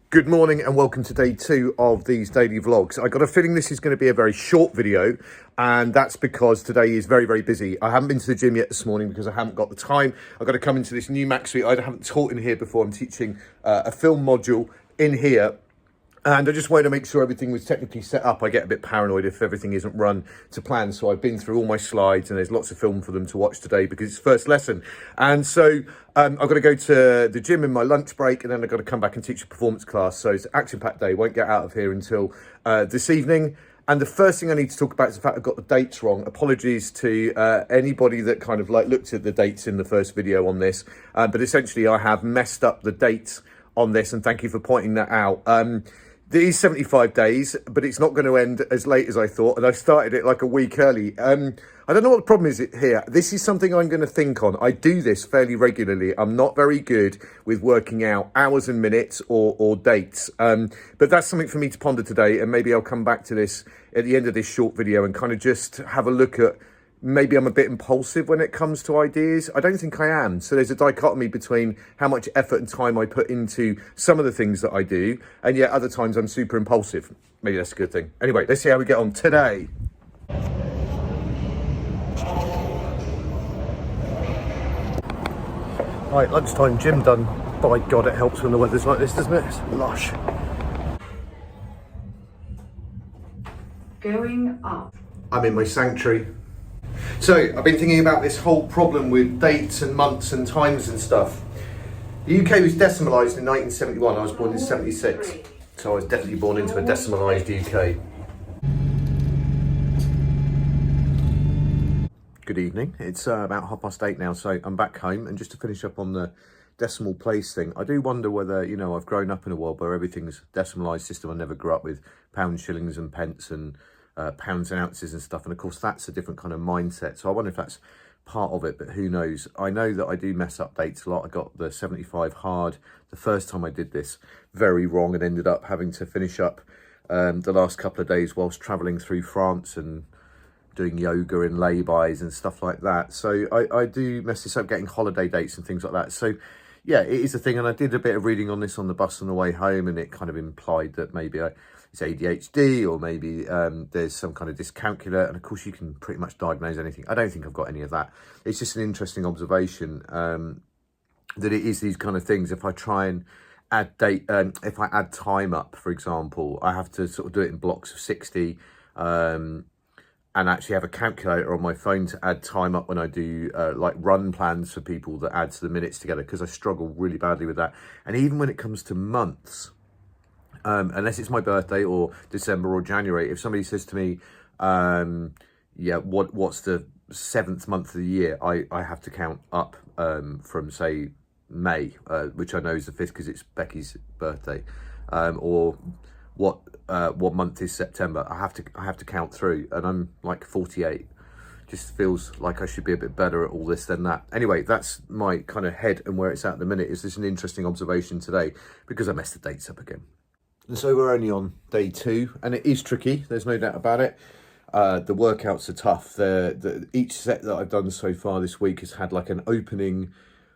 Good morning and welcome to day 2 of these daily vlogs. I got a feeling this is going to be a very short video, and that's because today is very, very busy. I haven't been to the gym yet this morning because I haven't got the time. I've got to come into this new Mac suite. I haven't taught in here before. I'm teaching a film module in here. And I just wanted to make sure everything was technically set up. I get a bit paranoid if everything isn't run to plan. So I've been through all my slides and there's lots of film for them to watch today because it's first lesson. And so I've got to go to the gym in my lunch break, and then I've got to come back and teach a performance class. So it's an action-packed day. Won't get out of here until this evening. And the first thing I need to talk about is the fact I've got the dates wrong. Apologies to anybody that kind of like looked at the dates in the first video on this. But essentially I have messed up the dates on this, and thank you for pointing that out. These 75 days, but it's not going to end as late as I thought, and I started it like a week early. I don't know what the problem is here. This is something I'm going to think on. I do this fairly regularly. I'm not very good with working out hours and minutes or dates, but that's something for me to ponder today, and maybe I'll come back to this at the end of this short video and kind of just have a look at maybe I'm a bit impulsive when it comes to ideas. I don't think I am. So there's a dichotomy between how much effort and time I put into some of the things that I do, and yet other times I'm super impulsive. Maybe that's a good thing. Anyway, let's see how we get on today. Right, lunchtime gym done. By God, it helps when the weather's like this, doesn't it? It's lush. Going up. I'm in my sanctuary. So I've been thinking about this whole problem with dates and months and times and stuff. The UK was decimalised in 1971. I was born in 76. So I was definitely born into a decimalised UK. Good evening. It's about 8:30 now, so I'm back home. And just to finish up on the decimal place thing, I do wonder whether, you know, I've grown up in a world where everything's decimalised system. I never grew up with pounds, shillings and pence and pounds and ounces and stuff, and of course that's a different kind of mindset, so I wonder if that's part of it, but who knows. I know that I do mess up dates a lot. I got the 75 hard the first time I did this very wrong and ended up having to finish up the last couple of days whilst travelling through France and doing yoga and lay-bys and stuff like that. So I do mess this up, getting holiday dates and things like that. So yeah, it is a thing, and I did a bit of reading on this on the bus on the way home, and it kind of implied that maybe it's ADHD, or maybe there's some kind of dyscalculia, and of course you can pretty much diagnose anything. I don't think I've got any of that. It's just an interesting observation that it is these kind of things. If I try and add if I add time up, for example, I have to sort of do it in blocks of 60, and actually have a calculator on my phone to add time up when I do like run plans for people that adds the minutes together, because I struggle really badly with that. And even when it comes to months, unless it's my birthday or December or January, if somebody says to me, yeah, what's the 7th month of the year, I have to count up from, say, May, which I know is the 5th because it's Becky's birthday, or what month is September. I have to count through, and I'm like 48. Just feels like I should be a bit better at all this than that. Anyway, that's my kind of head and where it's at the minute. Is this an interesting observation today because I messed the dates up again. And so we're only on day 2, and it is tricky. There's no doubt about it. The workouts are tough. Each set that I've done so far this week has had like an opening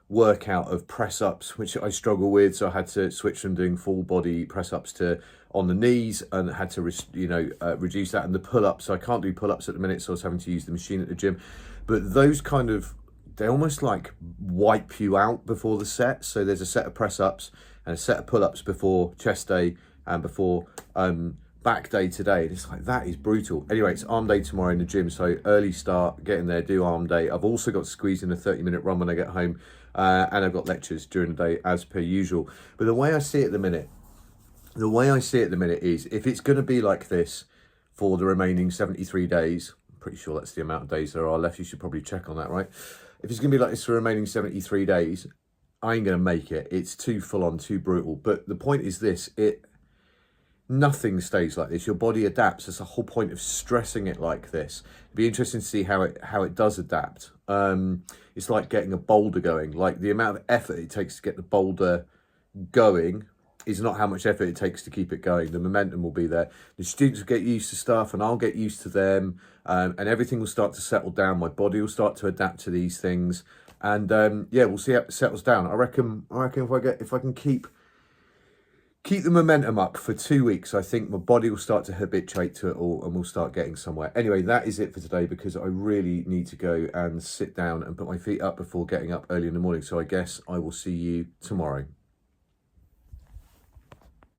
workout of press ups, which I struggle with. So I had to switch from doing full body press ups to on the knees, and had to reduce that. And the pull ups, so I can't do pull ups at the minute, so I was having to use the machine at the gym. But those kind of, they almost like wipe you out before the set. So there's a set of press ups and a set of pull ups before chest day and before back day today. And it's like, that is brutal. Anyway, it's arm day tomorrow in the gym, so early start, get in there, do arm day. I've also got to squeeze in a 30-minute run when I get home, and I've got lectures during the day as per usual. But the way I see it at the minute is, if it's going to be like this for the remaining 73 days, I'm pretty sure that's the amount of days there are left. You should probably check on that, right? If it's going to be like this for the remaining 73 days, I ain't going to make it. It's too full on, too brutal. But the point is this, nothing stays like this. Your body adapts. That's the whole point of stressing it like this. It'd be interesting to see how it does adapt. It's like getting a boulder going. Like, the amount of effort it takes to get the boulder going is not how much effort it takes to keep it going. The momentum will be there. The students will get used to stuff, and I'll get used to them, and everything will start to settle down. My body will start to adapt to these things, and yeah, we'll see how it settles down. I reckon if I can keep keep the momentum up for 2 weeks. I think my body will start to habituate to it all and we'll start getting somewhere. Anyway, that is it for today because I really need to go and sit down and put my feet up before getting up early in the morning. So I guess I will see you tomorrow.